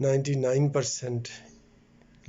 99%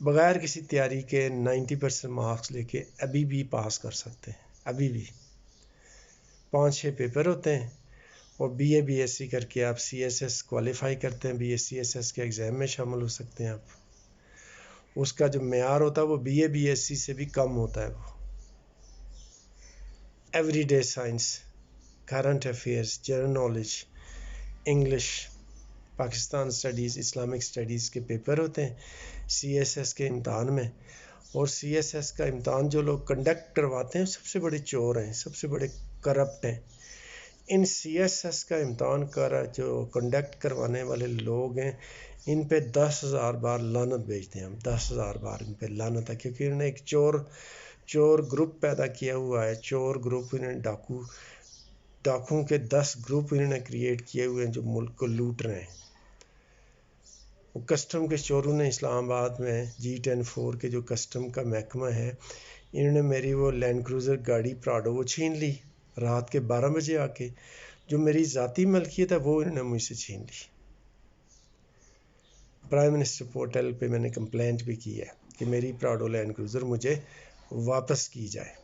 بغیر کسی تیاری کے 90% مارکس لے کے ابھی بھی پاس کر سکتے ہیں. ابھی بھی 5-6 پیپر ہوتے ہیں اور بی ایس سی کر کے آپ CSS کوالیفائی کرتے ہیں. CSS کے ایگزام میں شامل ہو سکتے ہیں آپ. اس کا جو معیار ہوتا ہے وہ بی ایس سی سے بھی کم ہوتا ہے. وہ every day science, current affairs, general knowledge, English, Pakistan studies, Islamic studies کے پیپر ہوتے ہیں CSS کے امتحان میں. اور CSS کا امتحان جو لوگ کنڈکٹ کرواتے ہیں سب سے بڑے چور ہیں، سب سے بڑے کرپٹ ہیں. ان CSS کا امتحان جو کنڈکٹ کروانے والے لوگ ہیں ان پہ 10,000 بار لعنت بھیجتے ہیں ہم. 10,000 بار ان پہ لعنت ہے، کیونکہ انہوں نے ایک چور گروپ پیدا کیا ہوا ہے. چور گروپ، انہوں نے ڈاکوؤں کے 10 گروپ انہوں نے کریٹ کیے ہوئے ہیں جو ملک کو لوٹ رہے ہیں. وہ کسٹم کے چوروں نے اسلام آباد میں G10-4 کے جو کسٹم کا محکمہ ہے، انہوں نے میری وہ لینڈ کروزر گاڑی پراڈو وہ چھین لی رات کے 12 بجے آ کے. جو میری ذاتی ملکیت ہے وہ انہوں نے مجھ سے چھین لی. پرائم منسٹر پورٹل پہ میں نے کمپلینٹ بھی کی ہے کہ میری پراڈو لینڈ کروزر مجھے واپس کی جائے.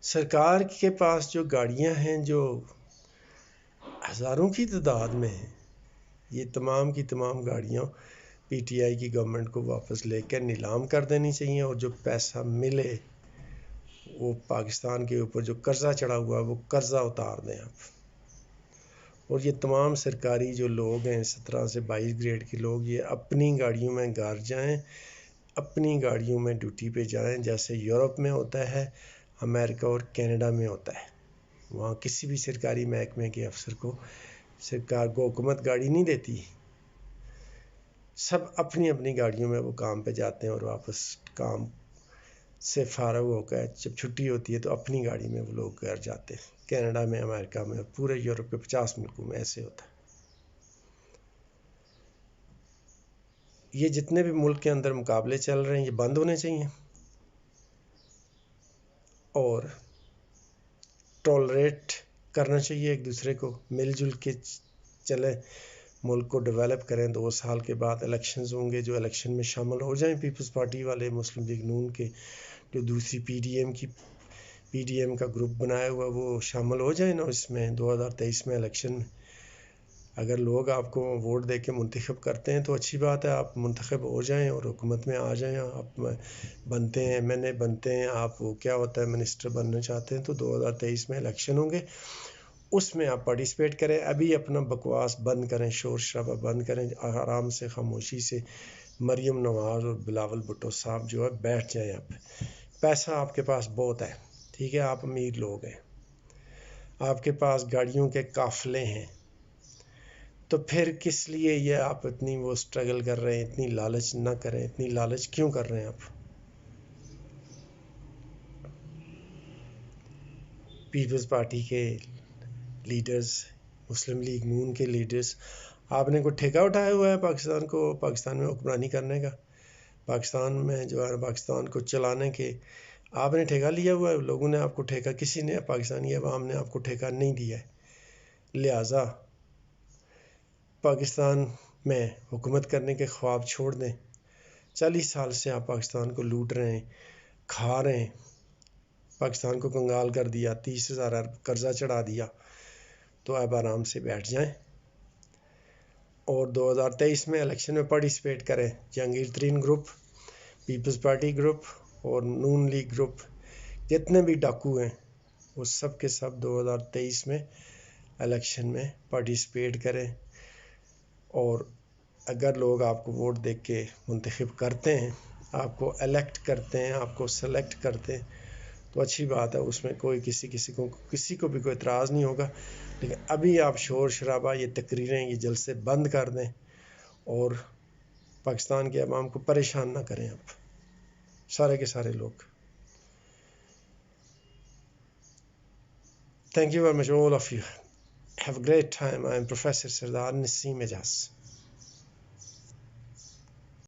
سرکار کے پاس جو گاڑیاں ہیں جو ہزاروں کی تعداد میں ہیں، یہ تمام کی تمام گاڑیاں PTI کی گورنمنٹ کو واپس لے کر نیلام کر دینی چاہیے. اور جو پیسہ ملے وہ پاکستان کے اوپر جو قرضہ چڑھا ہوا ہے وہ قرضہ اتار دیں آپ. اور یہ تمام سرکاری جو لوگ ہیں 17 سے 22 گریڈ کے لوگ، یہ اپنی گاڑیوں میں گھر جائیں، اپنی گاڑیوں میں ڈیوٹی پہ جائیں، جیسے یورپ میں ہوتا ہے، امریکہ اور کینیڈا میں ہوتا ہے. وہاں کسی بھی سرکاری محکمے کے افسر کو سرکار کو حکومت گاڑی نہیں دیتی. سب اپنی اپنی گاڑیوں میں وہ کام پہ جاتے ہیں اور واپس کام سے فارغ ہو کر جب چھٹی ہوتی ہے تو اپنی گاڑی میں وہ لوگ گھر جاتے ہیں. کینیڈا میں، امریکہ میں، پورے یورپ کے 50 ملکوں میں ایسے ہوتا ہے. یہ جتنے بھی ملک کے اندر مقابلے چل رہے ہیں یہ بند ہونے چاہیے اور ٹالریٹ کرنا چاہیے ایک دوسرے کو، مل جل کے چلیں، ملک کو ڈیولپ کریں. 2 سال کے بعد الیکشنز ہوں گے، جو الیکشن میں شامل ہو جائیں پیپلز پارٹی والے، مسلم لیگ نون کے جو دوسری پی ڈی ایم کا گروپ بنایا ہوا وہ شامل ہو جائیں نا اس میں 2023 میں الیکشن میں. اگر لوگ آپ کو ووٹ دے کے منتخب کرتے ہیں تو اچھی بات ہے، آپ منتخب ہو جائیں اور حکومت میں آ جائیں. آپ بنتے ہیں MNA بنتے ہیں، آپ وہ کیا ہوتا ہے منسٹر بننا چاہتے ہیں تو 2023 میں الیکشن ہوں گے، اس میں آپ پارٹیسپیٹ کریں. ابھی اپنا بکواس بند کریں، شور شرابہ بند کریں، آرام سے خاموشی سے مریم نواز اور بلاول بھٹو صاحب جو ہے بیٹھ جائیں. پیسہ آپ کے پاس بہت ہے، ٹھیک ہے، آپ امیر لوگ ہیں، آپ کے پاس گاڑیوں کے قافلے ہیں، تو پھر کس لیے یہ آپ اتنی وہ سٹرگل کر رہے ہیں؟ اتنی لالچ نہ کریں. اتنی لالچ کیوں کر رہے ہیں آپ؟ پیپلز پارٹی کے لیڈرز، مسلم لیگ نون کے لیڈرز، آپ نے کوئی ٹھیکہ اٹھایا ہوا ہے پاکستان میں حکمرانی کرنے کا، پاکستان میں جو ہے پاکستان کو چلانے کے آپ نے ٹھیکہ لیا ہوا ہے؟ لوگوں نے آپ کو ٹھیکہ، کسی نے، پاکستانی عوام نے آپ کو ٹھیکہ نہیں دیا ہے. لہٰذا پاکستان میں حکومت کرنے کے خواب چھوڑ دیں. 40 سال سے آپ پاکستان کو لوٹ رہے ہیں، کھا رہے ہیں، پاکستان کو کنگال کر دیا، 30,000 ارب قرضہ چڑھا دیا. تو اب آرام سے بیٹھ جائیں اور 2023 میں الیکشن میں پارٹیسپیٹ کریں. جہانگیر ترین گروپ، پیپلز پارٹی گروپ اور نون لیگ گروپ جتنے بھی ڈاکو ہیں وہ سب کے سب 2023 میں الیکشن میں پارٹیسپیٹ کریں. اور اگر لوگ آپ کو ووٹ دے کے منتخب کرتے ہیں، آپ کو الیکٹ کرتے ہیں، آپ کو سلیکٹ کرتے ہیں تو اچھی بات ہے، اس میں کوئی کسی کو بھی کوئی اعتراض نہیں ہوگا. لیکن ابھی آپ شور شرابہ، یہ تقریریں، یہ جلسے بند کر دیں اور پاکستان کے عوام کو پریشان نہ کریں آپ سارے کے سارے لوگ. Thank you very much all of you. Have a great time. I am Professor Sardar Naseem Ejaz.